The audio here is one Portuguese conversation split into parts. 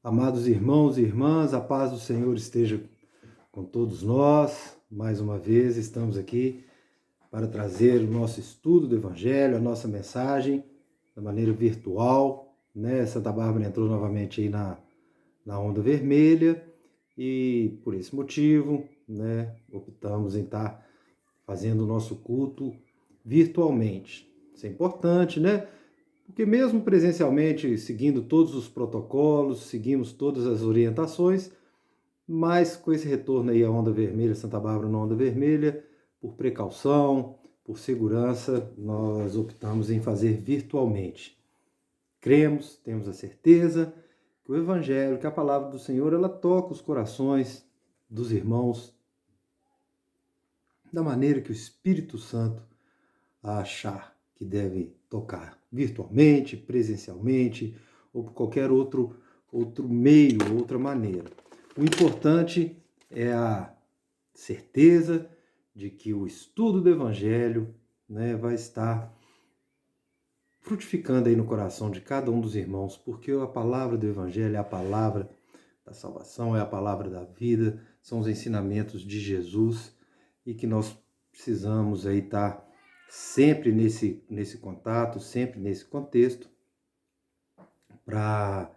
Amados irmãos e irmãs, a paz do Senhor esteja com todos nós. Mais uma vez estamos aqui para trazer o nosso estudo do Evangelho, a nossa mensagem, da maneira virtual, né? Santa Bárbara entrou novamente aí na onda vermelha e por esse motivo, né, optamos em estar fazendo o nosso culto virtualmente. Isso é importante, né? Porque mesmo presencialmente, seguindo todos os protocolos, seguimos todas as orientações, mas com esse retorno aí à onda vermelha, Santa Bárbara na onda vermelha, por precaução, por segurança, nós optamos em fazer virtualmente. Cremos, temos a certeza que o Evangelho, que a palavra do Senhor, ela toca os corações dos irmãos da maneira que o Espírito Santo achar que deve tocar virtualmente, presencialmente ou por qualquer outro meio, outra maneira. O importante é a certeza de que o estudo do Evangelho, né, vai estar frutificando aí no coração de cada um dos irmãos, porque a palavra do Evangelho é a palavra da salvação, é a palavra da vida, são os ensinamentos de Jesus e que nós precisamos aí estar sempre nesse contato, sempre nesse contexto, para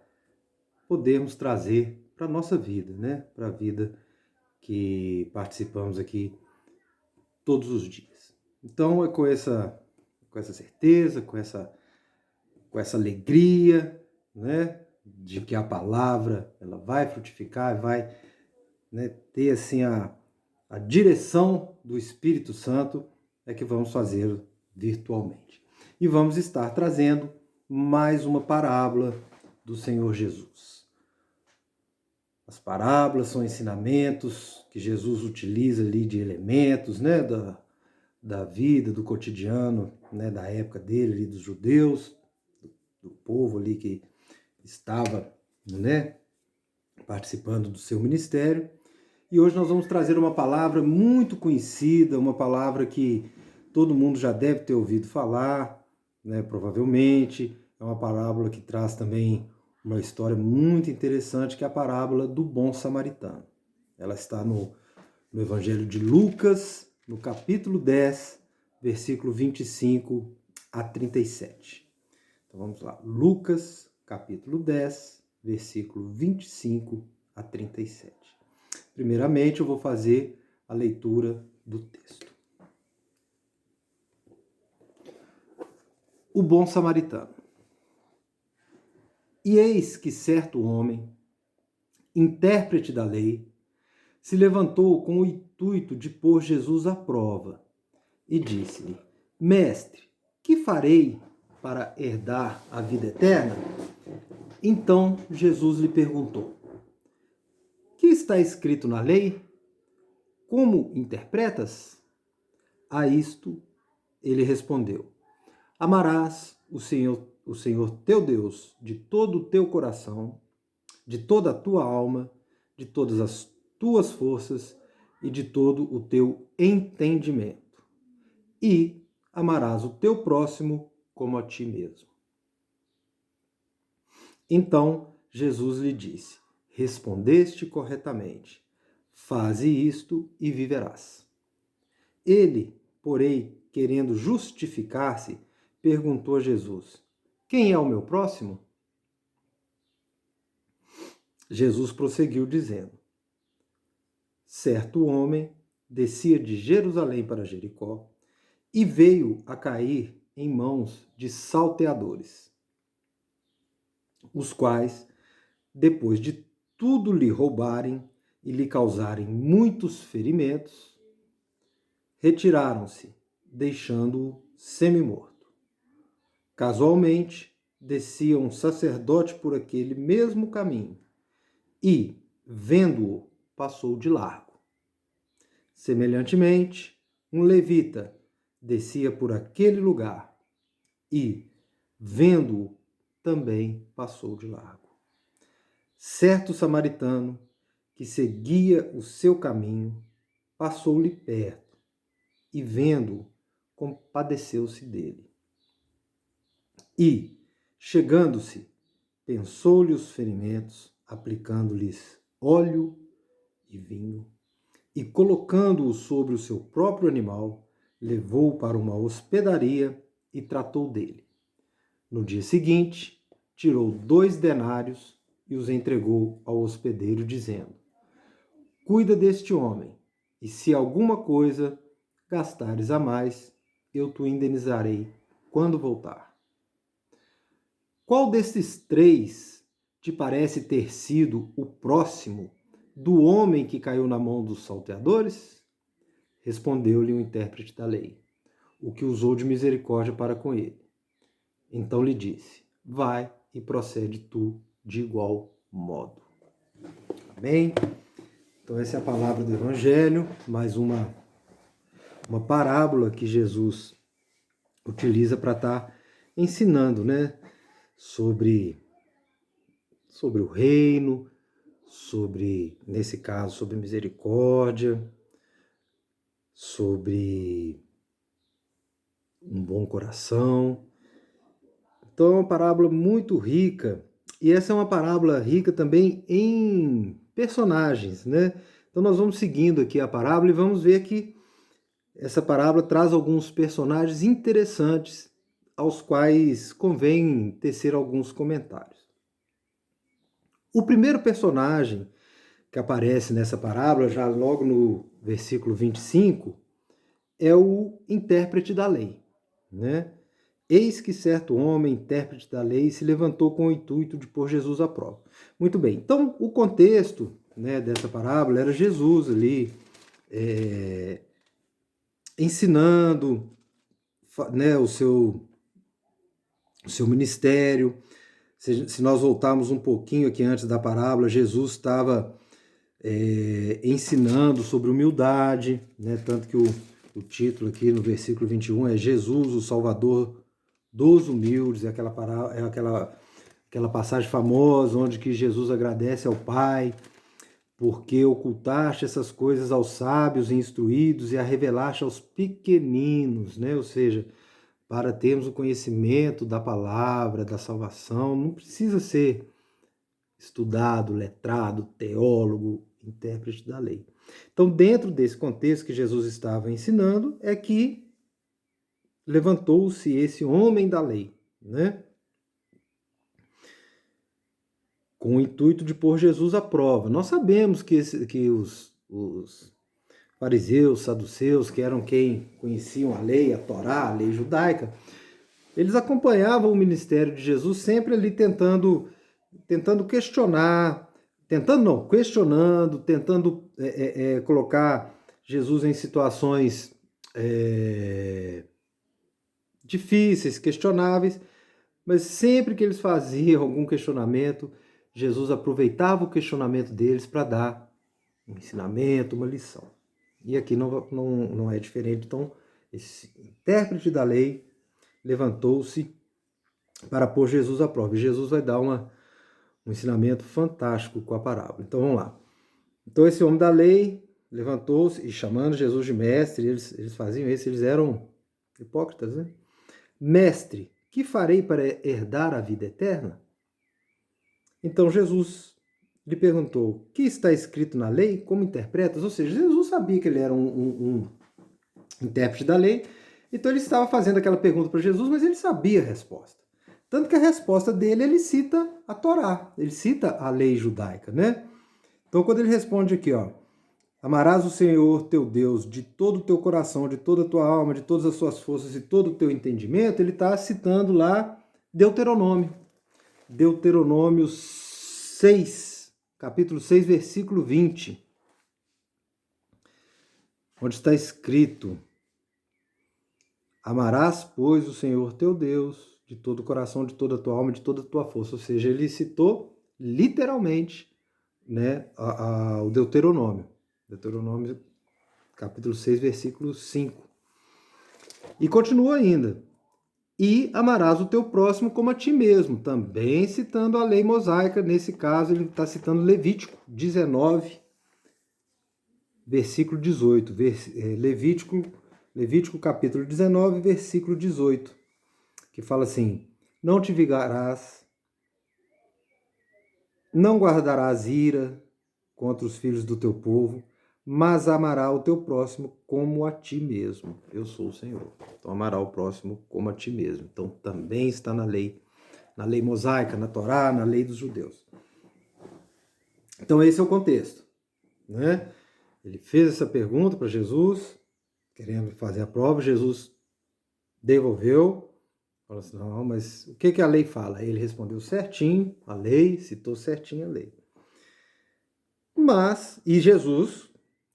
podermos trazer para a nossa vida, né? Para a vida que participamos aqui todos os dias. Então é com essa certeza, com essa alegria, né? De que a palavra ela vai frutificar, vai, né, ter assim a direção do Espírito Santo, é que vamos fazer virtualmente. E vamos estar trazendo mais uma parábola do Senhor Jesus. As parábolas são ensinamentos que Jesus utiliza ali de elementos, né, da vida, do cotidiano, né, da época dele, ali, dos judeus, do povo ali que estava, né, participando do seu ministério. E hoje nós vamos trazer uma palavra muito conhecida, uma palavra que todo mundo já deve ter ouvido falar, né? Provavelmente. É uma parábola que traz também uma história muito interessante, que é a parábola do bom samaritano. Ela está no Evangelho de Lucas, no capítulo 10, versículo 25 a 37. Então vamos lá. Lucas, capítulo 10, versículo 25 a 37. Primeiramente, eu vou fazer a leitura do texto. O bom samaritano. E eis que certo homem, intérprete da lei, se levantou com o intuito de pôr Jesus à prova e disse-lhe: Mestre, que farei para herdar a vida eterna? Então Jesus lhe perguntou: Que está escrito na lei? Como interpretas? A isto ele respondeu: Amarás o Senhor teu Deus de todo o teu coração, de toda a tua alma, de todas as tuas forças e de todo o teu entendimento. E amarás o teu próximo como a ti mesmo. Então Jesus lhe disse: Respondeste corretamente. Faze isto e viverás. Ele, porém, querendo justificar-se, perguntou a Jesus: Quem é o meu próximo? Jesus prosseguiu dizendo: Certo homem descia de Jerusalém para Jericó e veio a cair em mãos de salteadores, os quais, depois de tudo lhe roubarem e lhe causarem muitos ferimentos, retiraram-se, deixando-o semi-morto. Casualmente, descia um sacerdote por aquele mesmo caminho e, vendo-o, passou de largo. Semelhantemente, um levita descia por aquele lugar e, vendo-o, também passou de largo. Certo samaritano, que seguia o seu caminho, passou-lhe perto e, vendo-o, compadeceu-se dele. E, chegando-se, pensou-lhe os ferimentos aplicando-lhes óleo e vinho, e colocando-o sobre o seu próprio animal, levou-o para uma hospedaria e tratou dele. No dia seguinte, tirou 2 denários e os entregou ao hospedeiro, dizendo: cuida deste homem, e se alguma coisa gastares a mais, eu te indenizarei quando voltar. Qual destes 3 te parece ter sido o próximo do homem que caiu na mão dos salteadores? Respondeu-lhe o intérprete da lei: o que usou de misericórdia para com ele. Então lhe disse: vai e procede tu de igual modo. Amém? Então essa é a palavra do Evangelho, mais uma parábola que Jesus utiliza para estar ensinando, né? Sobre o reino, nesse caso, sobre misericórdia, sobre um bom coração. Então é uma parábola muito rica, e essa é uma parábola rica também em personagens, né? Então nós vamos seguindo aqui a parábola e vamos ver que essa parábola traz alguns personagens interessantes aos quais convém tecer alguns comentários. O primeiro personagem que aparece nessa parábola, já logo no versículo 25, é o intérprete da lei, né? Eis que certo homem, intérprete da lei, se levantou com o intuito de pôr Jesus à prova. Muito bem, então o contexto, né, dessa parábola era Jesus ali ensinando, né, o seu ministério. Se nós voltarmos um pouquinho aqui antes da parábola, Jesus estava ensinando sobre humildade, né, tanto que o título aqui no versículo 21 é Jesus, o Salvador dos humildes, é aquela passagem famosa onde que Jesus agradece ao Pai porque ocultaste essas coisas aos sábios e instruídos e a revelaste aos pequeninos, né? Ou seja, para termos o conhecimento da palavra, da salvação, não precisa ser estudado, letrado, teólogo, intérprete da lei. Então, dentro desse contexto que Jesus estava ensinando, é que levantou-se esse homem da lei, né? Com o intuito de pôr Jesus à prova. Nós sabemos que os fariseus, saduceus, que eram quem conheciam a lei, a Torá, a lei judaica, eles acompanhavam o ministério de Jesus sempre ali tentando questionar, questionando, tentando colocar Jesus em situações difíceis, questionáveis, mas sempre que eles faziam algum questionamento, Jesus aproveitava o questionamento deles para dar um ensinamento, uma lição. E aqui não é diferente. Então, esse intérprete da lei levantou-se para pôr Jesus à prova. E Jesus vai dar um ensinamento fantástico com a parábola. Então, vamos lá. Então, esse homem da lei levantou-se e, chamando Jesus de mestre, eles faziam isso, eles eram hipócritas, né? Mestre, que farei para herdar a vida eterna? Então Jesus lhe perguntou: que está escrito na lei? Como interpretas? Ou seja, Jesus sabia que ele era um intérprete da lei, então ele estava fazendo aquela pergunta para Jesus, mas ele sabia a resposta. Tanto que a resposta dele, ele cita a Torá, ele cita a lei judaica, né? Então quando ele responde aqui, ó, amarás o Senhor teu Deus de todo o teu coração, de toda a tua alma, de todas as suas forças e todo o teu entendimento, ele está citando lá Deuteronômio. Deuteronômio 6, capítulo 6, versículo 20, onde está escrito: amarás, pois, o Senhor teu Deus de todo o coração, de toda a tua alma, de toda a tua força. Ou seja, ele citou literalmente, né, o Deuteronômio. Deuteronômio, capítulo 6, versículo 5. E continua ainda: e amarás o teu próximo como a ti mesmo, também citando a lei mosaica. Nesse caso ele está citando Levítico 19, versículo 18, Levítico capítulo 19, versículo 18, que fala assim: não te vingarás não guardarás ira contra os filhos do teu povo, mas amará o teu próximo como a ti mesmo. Eu sou o Senhor. Então amará o próximo como a ti mesmo. Então também está na lei mosaica, na Torá, na lei dos judeus. Então esse é o contexto, né? Ele fez essa pergunta para Jesus, querendo fazer a prova, Jesus devolveu, falou assim, não, mas o que a lei fala? Ele respondeu certinho, a lei, citou certinho a lei. E Jesus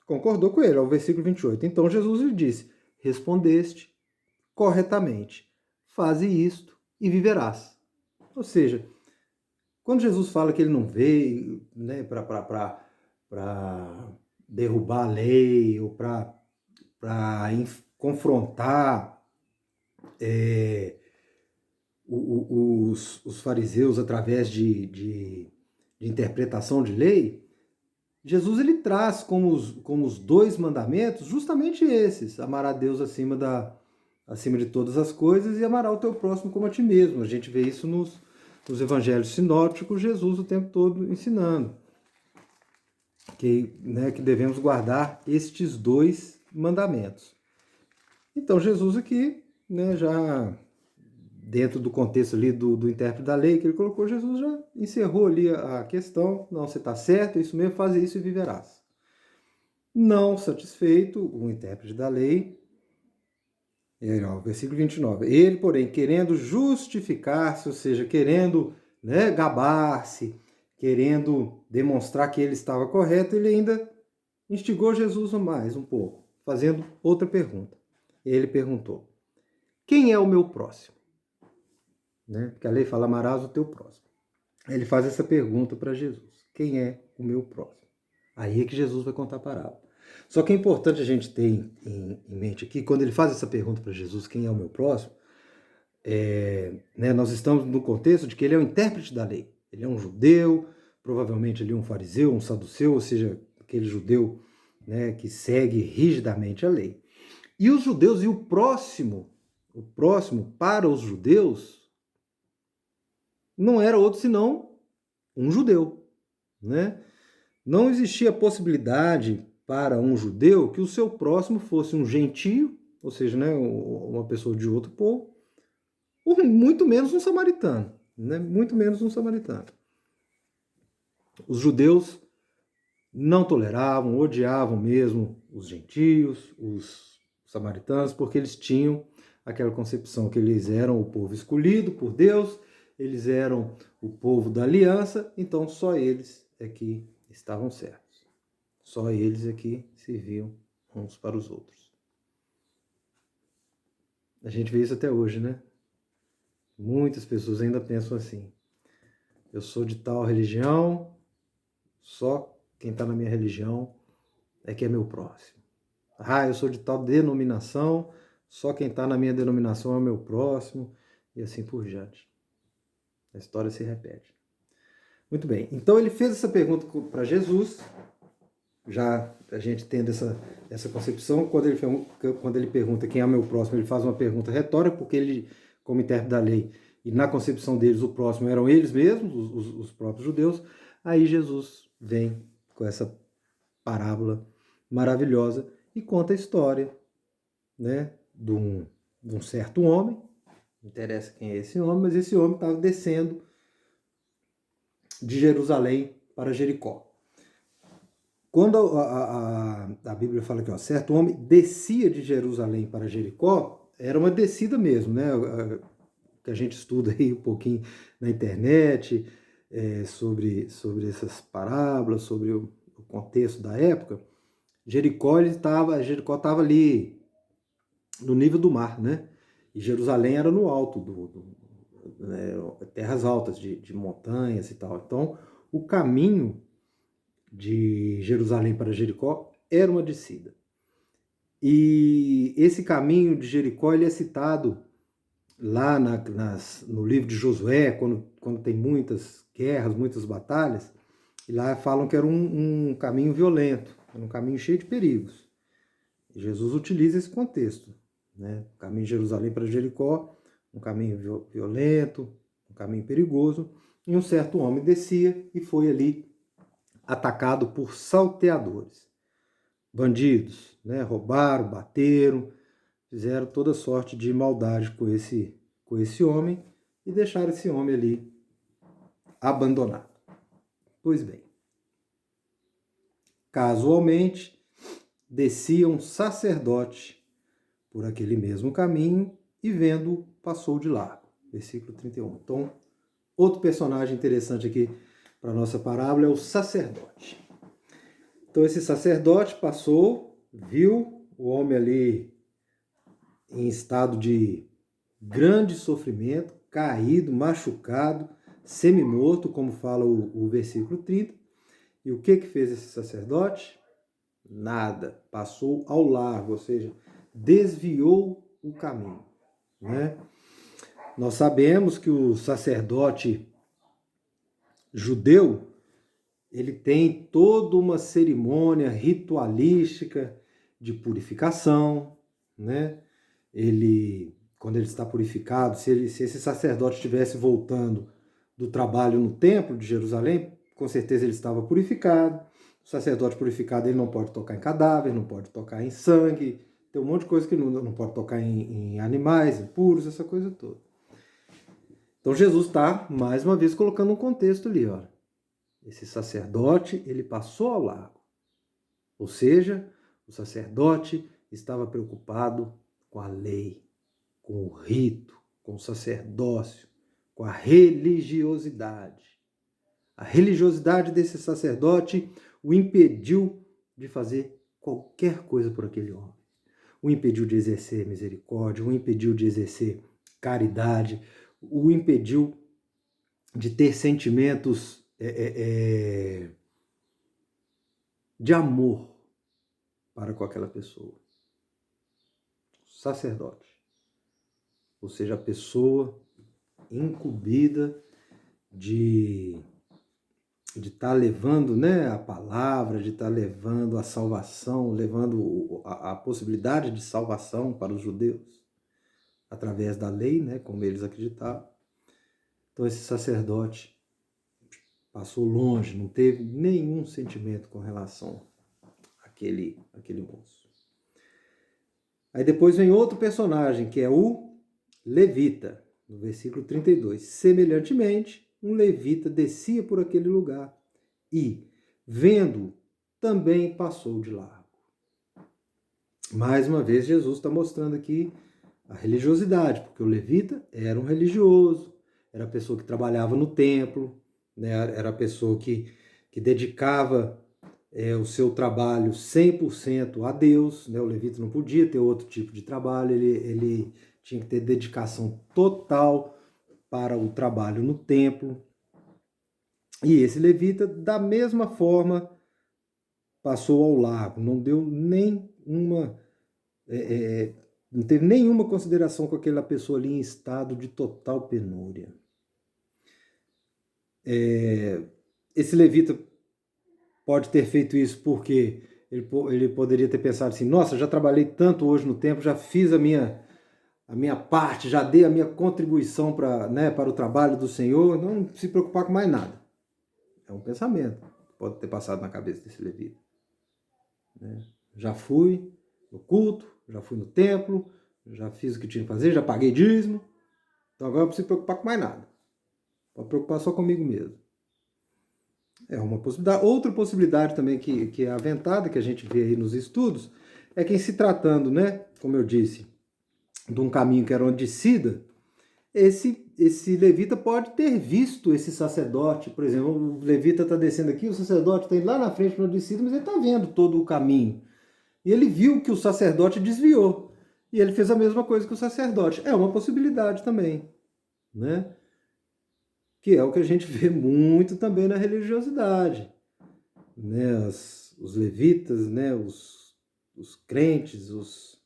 concordou com ele, ao versículo 28. Então Jesus lhe disse, respondeste corretamente, faze isto e viverás. Ou seja, quando Jesus fala que ele não veio, né, para derrubar a lei ou para confrontar os fariseus através de interpretação de lei, Jesus ele traz como os dois mandamentos justamente esses: amar a Deus acima de todas as coisas e amar o teu próximo como a ti mesmo. A gente vê isso nos evangelhos sinópticos, Jesus o tempo todo ensinando que devemos guardar estes dois mandamentos. Então Jesus aqui, já dentro do contexto ali do intérprete da lei que ele colocou, Jesus já encerrou ali a questão. Não, você está certo, é isso mesmo, faz isso e viverás. Não satisfeito, o intérprete da lei, versículo 29, ele, porém, querendo justificar-se, ou seja, querendo gabar-se, querendo demonstrar que ele estava correto, ele ainda instigou Jesus mais um pouco, fazendo outra pergunta. Ele perguntou, quem é o meu próximo? Porque a lei fala, amarás o teu próximo. Ele faz essa pergunta para Jesus, quem é o meu próximo? Aí é que Jesus vai contar a parábola. Só que é importante a gente ter em mente aqui, quando ele faz essa pergunta para Jesus, quem é o meu próximo, nós estamos no contexto de que ele é o intérprete da lei. Ele é um judeu, provavelmente ele é um fariseu, um saduceu, ou seja, aquele judeu que segue rigidamente a lei. E os judeus, e o próximo para os judeus, não era outro senão um judeu, Não existia possibilidade para um judeu que o seu próximo fosse um gentio, ou seja, uma pessoa de outro povo, ou muito menos um samaritano, muito menos um samaritano. Os judeus não toleravam, odiavam mesmo os gentios, os samaritanos, porque eles tinham aquela concepção que eles eram o povo escolhido por Deus, eles eram o povo da aliança, então só eles é que estavam certos. Só eles aqui serviam uns para os outros. A gente vê isso até hoje, Muitas pessoas ainda pensam assim. Eu sou de tal religião, só quem está na minha religião é que é meu próximo. Eu sou de tal denominação, só quem está na minha denominação é meu próximo, e assim por diante. A história se repete. Muito bem, então ele fez essa pergunta para Jesus, já a gente tendo essa concepção, quando ele pergunta quem é o meu próximo, ele faz uma pergunta retórica, porque ele, como intérprete da lei, e na concepção deles, o próximo eram eles mesmos, os próprios judeus. Aí Jesus vem com essa parábola maravilhosa e conta a história de um certo homem, não interessa quem é esse homem, mas esse homem estava descendo de Jerusalém para Jericó. Quando a Bíblia fala que certo homem descia de Jerusalém para Jericó, era uma descida mesmo, que a gente estuda aí um pouquinho na internet, sobre essas parábolas, sobre o contexto da época. Jericó estava ali no nível do mar, E Jerusalém era no alto, terras altas de montanhas e tal. Então, o caminho de Jerusalém para Jericó era uma descida. E esse caminho de Jericó ele é citado lá no livro de Josué, quando tem muitas guerras, muitas batalhas, e lá falam que era um caminho violento, um caminho cheio de perigos. E Jesus utiliza esse contexto, O caminho de Jerusalém para Jericó, um caminho violento, um caminho perigoso, e um certo homem descia e foi ali atacado por salteadores, bandidos, né? Roubaram, bateram, fizeram toda sorte de maldade com esse homem e deixaram esse homem ali abandonado. Pois bem, casualmente descia um sacerdote por aquele mesmo caminho e vendo passou de largo. Versículo 31. Então, outro personagem interessante aqui para a nossa parábola é o sacerdote. Então esse sacerdote passou, viu o homem ali em estado de grande sofrimento, caído, machucado, semi-morto, como fala o versículo 30. E o que fez esse sacerdote? Nada. Passou ao largo, ou seja, desviou o caminho, né? Nós sabemos que o sacerdote judeu, ele tem toda uma cerimônia ritualística de purificação, né? Quando ele está purificado, se esse sacerdote estivesse voltando do trabalho no templo de Jerusalém, com certeza ele estava purificado. O sacerdote purificado, ele não pode tocar em cadáver, não pode tocar em sangue, tem um monte de coisa que não pode tocar em animais impuros, essa coisa toda. Então Jesus está, mais uma vez, colocando um contexto ali, ó. Esse sacerdote, ele passou ao largo. Ou seja, o sacerdote estava preocupado com a lei, com o rito, com o sacerdócio, com a religiosidade. A religiosidade desse sacerdote o impediu de fazer qualquer coisa por aquele homem. O impediu de exercer misericórdia, o impediu de exercer caridade, o impediu de ter sentimentos de amor para com aquela pessoa. Sacerdote. Ou seja, a pessoa incumbida de estar levando, né, a palavra, de estar levando a salvação, levando a possibilidade de salvação para os judeus, através da lei, né, como eles acreditavam. Então esse sacerdote passou longe, não teve nenhum sentimento com relação àquele moço. Aí depois vem outro personagem, que é o levita, no versículo 32. Semelhantemente, um levita descia por aquele lugar e, vendo, também passou de largo. Mais uma vez, Jesus está mostrando aqui a religiosidade, porque o levita era um religioso, era a pessoa que trabalhava no templo, né? Era a pessoa que dedicava o seu trabalho 100% a Deus, né? O levita não podia ter outro tipo de trabalho, ele tinha que ter dedicação total para o trabalho no templo. E esse levita, da mesma forma, passou ao largo, não deu nenhuma, não teve nenhuma consideração com aquela pessoa ali em estado de total penúria. Esse levita pode ter feito isso porque ele poderia ter pensado assim: nossa, já trabalhei tanto hoje no templo, já fiz a minha parte, já dei a minha contribuição para o trabalho do Senhor, não se preocupar com mais nada. É um pensamento que pode ter passado na cabeça desse levita. Já fui no culto, já fui no templo, já fiz o que tinha que fazer, já paguei dízimo, então agora não preciso me preocupar com mais nada. Pode preocupar só comigo mesmo. É uma possibilidade. Outra possibilidade também que é aventada, que a gente vê aí nos estudos, é que em se tratando, né, como eu disse, de um caminho que era uma descida, esse levita pode ter visto esse sacerdote. Por exemplo, o levita está descendo aqui, o sacerdote está indo lá na frente para uma descida, mas ele está vendo todo o caminho. E ele viu que o sacerdote desviou. E ele fez a mesma coisa que o sacerdote. É uma possibilidade também, né? Que é o que a gente vê muito também na religiosidade, né? Os levitas, né? Os crentes, os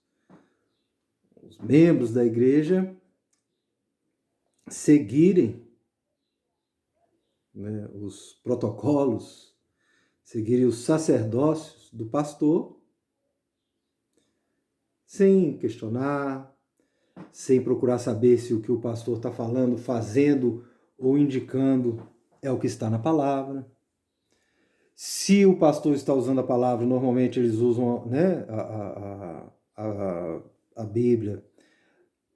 membros da igreja seguirem, né, os protocolos, seguirem os sacerdócios do pastor, sem questionar, sem procurar saber se o que o pastor está falando, fazendo ou indicando é o que está na palavra. Se o pastor está usando a palavra, normalmente eles usam, né, a Bíblia,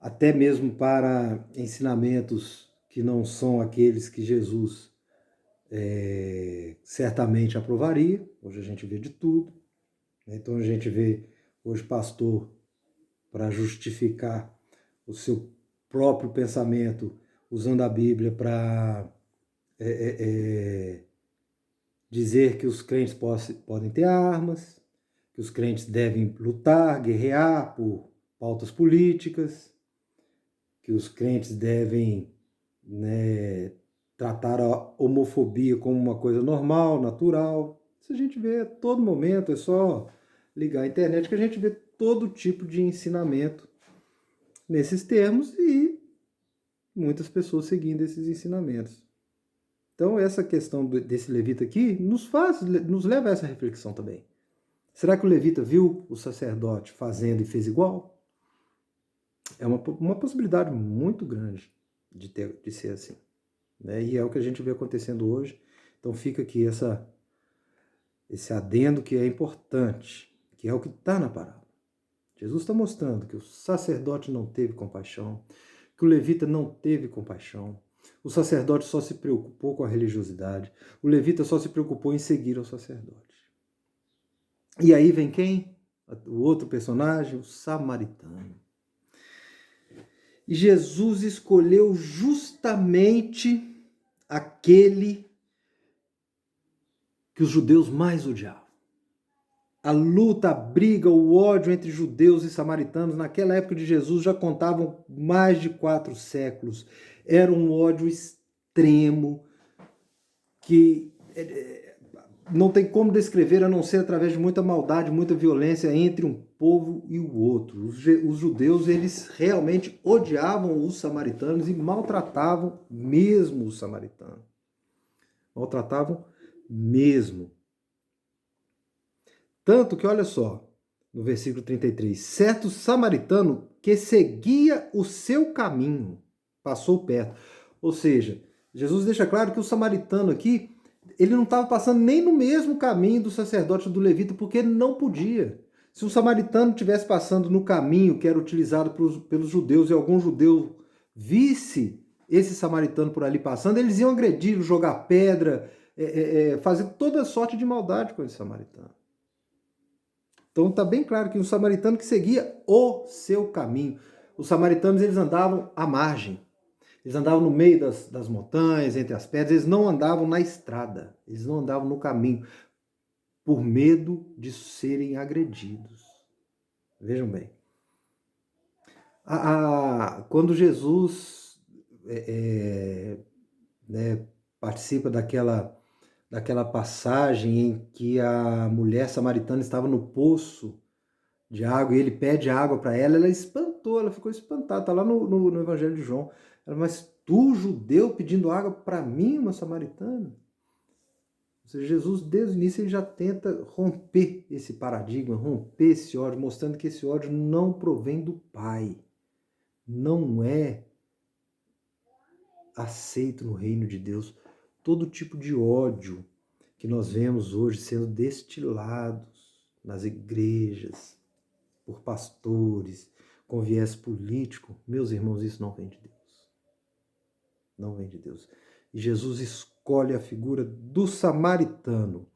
até mesmo para ensinamentos que não são aqueles que Jesus certamente aprovaria. Hoje a gente vê de tudo. Então a gente vê hoje pastor, para justificar o seu próprio pensamento, usando a Bíblia para dizer que os crentes podem ter armas, que os crentes devem lutar, guerrear por pautas políticas, que os crentes devem, né, tratar a homofobia como uma coisa normal, natural. Isso a gente vê a todo momento, é só ligar a internet que a gente vê todo tipo de ensinamento nesses termos e muitas pessoas seguindo esses ensinamentos. Então essa questão desse levita aqui nos leva a essa reflexão também. Será que o levita viu o sacerdote fazendo e fez igual? É uma possibilidade muito grande de ser assim. Né? E é o que a gente vê acontecendo hoje. Então fica aqui esse adendo que é importante, que é o que está na parábola. Jesus está mostrando que o sacerdote não teve compaixão, que o levita não teve compaixão. O sacerdote só se preocupou com a religiosidade. O levita só se preocupou em seguir ao sacerdote. E aí vem quem? O outro personagem, o samaritano. E Jesus escolheu justamente aquele que os judeus mais odiavam. A luta, a briga, o ódio entre judeus e samaritanos naquela época de Jesus já contavam mais de 4 séculos. Era um ódio extremo que não tem como descrever a não ser através de muita maldade, muita violência entre um povo e o outro. Os judeus, eles realmente odiavam os samaritanos e maltratavam mesmo os samaritanos. Maltratavam mesmo. Tanto que, olha só, no versículo 33, certo samaritano que seguia o seu caminho, passou perto. Ou seja, Jesus deixa claro que o samaritano aqui, ele não estava passando nem no mesmo caminho do sacerdote do levita, porque ele não podia. Se um samaritano estivesse passando no caminho que era utilizado pelos judeus e algum judeu visse esse samaritano por ali passando, eles iam agredi-lo, jogar pedra, fazer toda sorte de maldade com esse samaritano. Então está bem claro que um samaritano que seguia o seu caminho. Os samaritanos, eles andavam à margem. Eles andavam no meio das montanhas, entre as pedras. Eles não andavam na estrada. Eles não andavam no caminho por medo de serem agredidos. Vejam bem. Quando Jesus participa daquela passagem em que a mulher samaritana estava no poço de água e ele pede água para ela, ela espantou, ela ficou espantada. Está lá no Evangelho de João. Ela, mas tu, judeu, pedindo água para mim, uma samaritana? Ou seja, Jesus, desde o início, ele já tenta romper esse paradigma, romper esse ódio, mostrando que esse ódio não provém do Pai. Não é aceito no reino de Deus. Todo tipo de ódio que nós vemos hoje sendo destilados nas igrejas, por pastores, com viés político, meus irmãos, isso não vem de Deus. Não vem de Deus. E Jesus escolhe a figura do samaritano.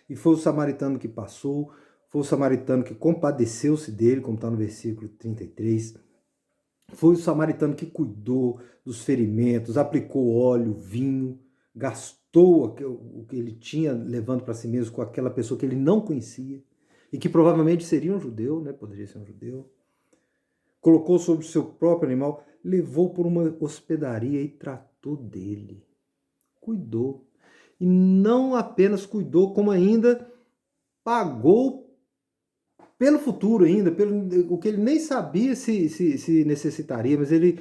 E foi o samaritano que passou, foi o samaritano que compadeceu-se dele, como está no versículo 33. Foi o samaritano que cuidou dos ferimentos, aplicou óleo, vinho, gastou o que ele tinha levando para si mesmo com aquela pessoa que ele não conhecia e que provavelmente seria um judeu, né? Poderia ser um judeu. Colocou sobre o seu próprio animal, levou por uma hospedaria e tratou dele. Cuidou. E não apenas cuidou, como ainda pagou pelo futuro ainda, pelo o que ele nem sabia se necessitaria, mas ele,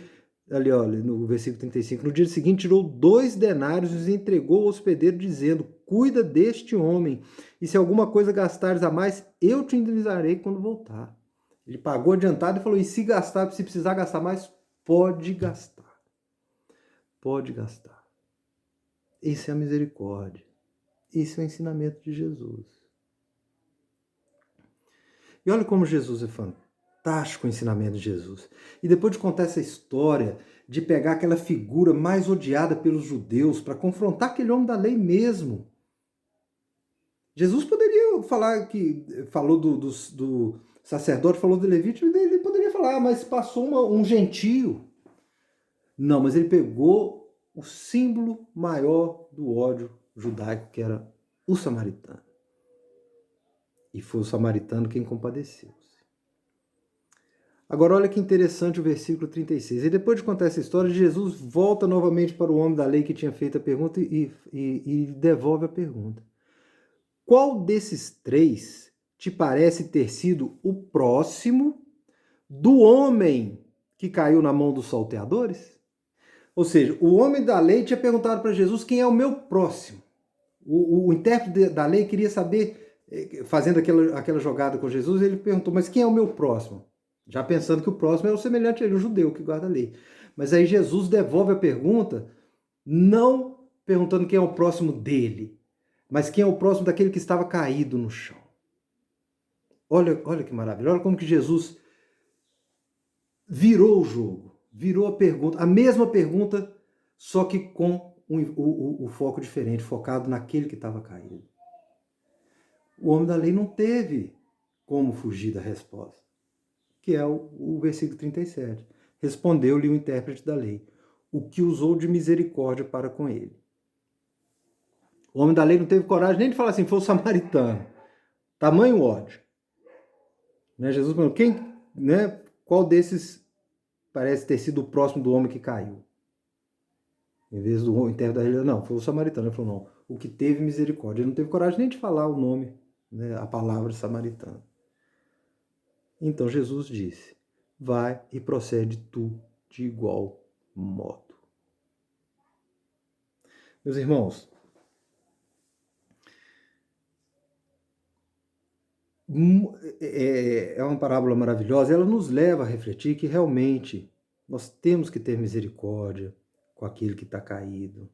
ali olha, no versículo 35, no dia seguinte tirou 2 denários e os entregou ao hospedeiro, dizendo, cuida deste homem, e se alguma coisa gastares a mais, eu te indenizarei quando voltar. Ele pagou adiantado e falou, e se precisar gastar mais, pode gastar. Pode gastar. Isso é a misericórdia. Isso é o ensinamento de Jesus. E olha como Jesus é fantástico, o ensinamento de Jesus. E depois de contar essa história, de pegar aquela figura mais odiada pelos judeus para confrontar aquele homem da lei mesmo. Jesus poderia falar que falou do sacerdote, falou do levita, ele poderia falar, mas passou um gentio. Não, mas ele pegou o símbolo maior do ódio judaico, que era o samaritano. E foi o samaritano quem compadeceu-se. Agora olha que interessante o versículo 36. E depois de contar essa história, Jesus volta novamente para o homem da lei que tinha feito a pergunta e devolve a pergunta. Qual desses três te parece ter sido o próximo do homem que caiu na mão dos salteadores? Ou seja, o homem da lei tinha perguntado para Jesus quem é o meu próximo. O intérprete da lei queria saber, fazendo aquela jogada com Jesus, ele perguntou, mas quem é o meu próximo? Já pensando que o próximo é o semelhante a ele, o judeu que guarda a lei. Mas aí Jesus devolve a pergunta, não perguntando quem é o próximo dele, mas quem é o próximo daquele que estava caído no chão. Olha que maravilha, olha como que Jesus virou o jogo, virou a pergunta, a mesma pergunta, só que com o foco diferente, focado naquele que estava caído. O homem da lei não teve como fugir da resposta, que é o versículo 37. Respondeu-lhe o intérprete da lei, o que usou de misericórdia para com ele. O homem da lei não teve coragem nem de falar assim, foi o samaritano. Tamanho ódio. Né? Jesus falou, qual desses parece ter sido o próximo do homem que caiu? Em vez do intérprete da lei, não, foi o samaritano. Ele falou, não, o que teve misericórdia. Ele não teve coragem nem de falar o nome, né, a palavra samaritano. Então Jesus disse, vai e procede tu de igual modo. Meus irmãos, é uma parábola maravilhosa, ela nos leva a refletir que realmente nós temos que ter misericórdia com aquele que está caído,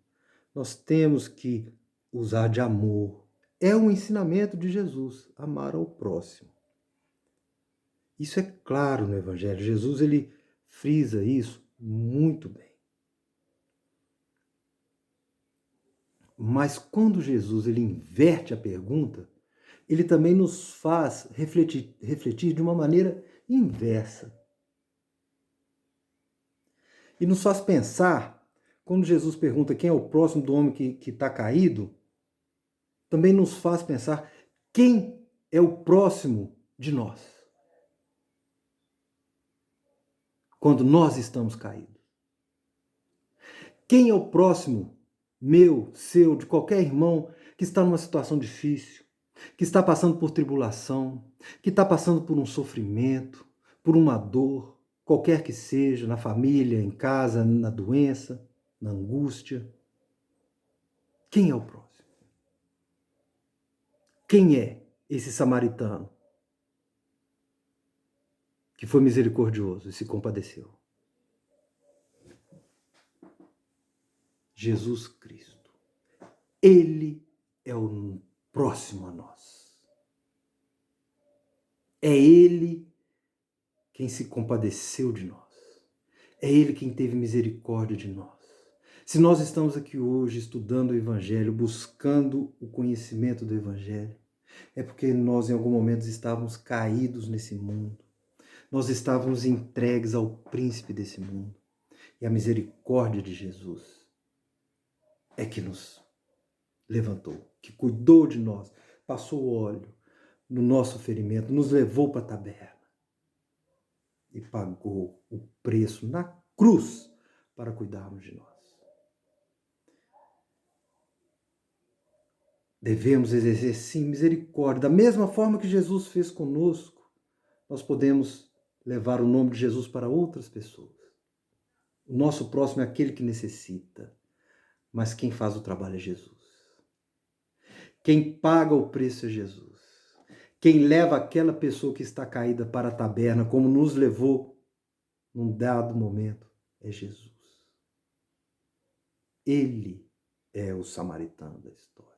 nós temos que usar de amor. É um ensinamento de Jesus, amar ao próximo. Isso é claro no Evangelho, Jesus ele frisa isso muito bem. Mas quando Jesus ele inverte a pergunta, ele também nos faz refletir de uma maneira inversa. E nos faz pensar, quando Jesus pergunta quem é o próximo do homem que está caído, também nos faz pensar quem é o próximo de nós, quando nós estamos caídos. Quem é o próximo meu, seu, de qualquer irmão que está numa situação difícil, que está passando por tribulação, que está passando por um sofrimento, por uma dor, qualquer que seja, na família, em casa, na doença, na angústia. Quem é o próximo? Quem é esse samaritano que foi misericordioso e se compadeceu? Jesus Cristo. Ele é o próximo a nós. É Ele quem se compadeceu de nós. É Ele quem teve misericórdia de nós. Se nós estamos aqui hoje estudando o Evangelho, buscando o conhecimento do Evangelho, é porque nós em algum momento estávamos caídos nesse mundo. Nós estávamos entregues ao príncipe desse mundo. E a misericórdia de Jesus é que nos levantou, que cuidou de nós, passou óleo no nosso ferimento, nos levou para a taberna e pagou o preço na cruz para cuidarmos de nós. Devemos exercer, sim, misericórdia. Da mesma forma que Jesus fez conosco, nós podemos levar o nome de Jesus para outras pessoas. O nosso próximo é aquele que necessita, mas quem faz o trabalho é Jesus. Quem paga o preço é Jesus. Quem leva aquela pessoa que está caída para a taberna, como nos levou num dado momento, é Jesus. Ele é o samaritano da história.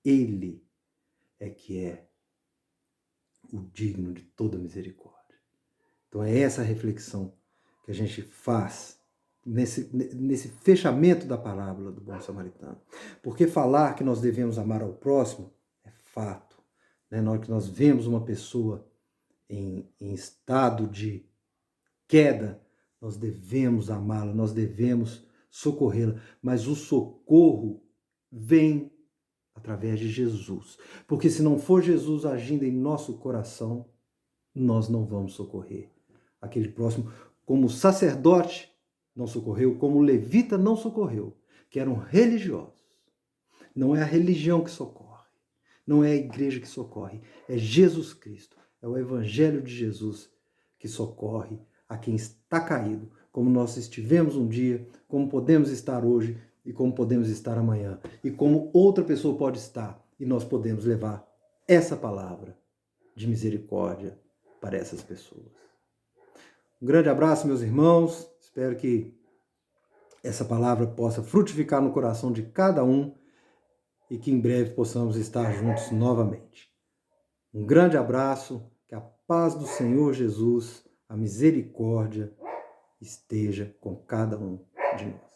Ele é que é o digno de toda misericórdia. Então é essa reflexão que a gente faz nesse fechamento da parábola do bom samaritano. Porque falar que nós devemos amar ao próximo é fato. Né? Na hora que nós vemos uma pessoa em estado de queda, nós devemos amá-la, nós devemos socorrê-la. Mas o socorro vem através de Jesus. Porque se não for Jesus agindo em nosso coração, nós não vamos socorrer aquele próximo, como o sacerdote não socorreu, como o levita não socorreu, que eram religiosos. Não é a religião que socorre, não é a igreja que socorre, é Jesus Cristo, é o evangelho de Jesus que socorre a quem está caído, como nós estivemos um dia, como podemos estar hoje e como podemos estar amanhã, e como outra pessoa pode estar, e nós podemos levar essa palavra de misericórdia para essas pessoas. Um grande abraço, meus irmãos. Espero que essa palavra possa frutificar no coração de cada um e que em breve possamos estar juntos novamente. Um grande abraço, que a paz do Senhor Jesus, a misericórdia esteja com cada um de nós.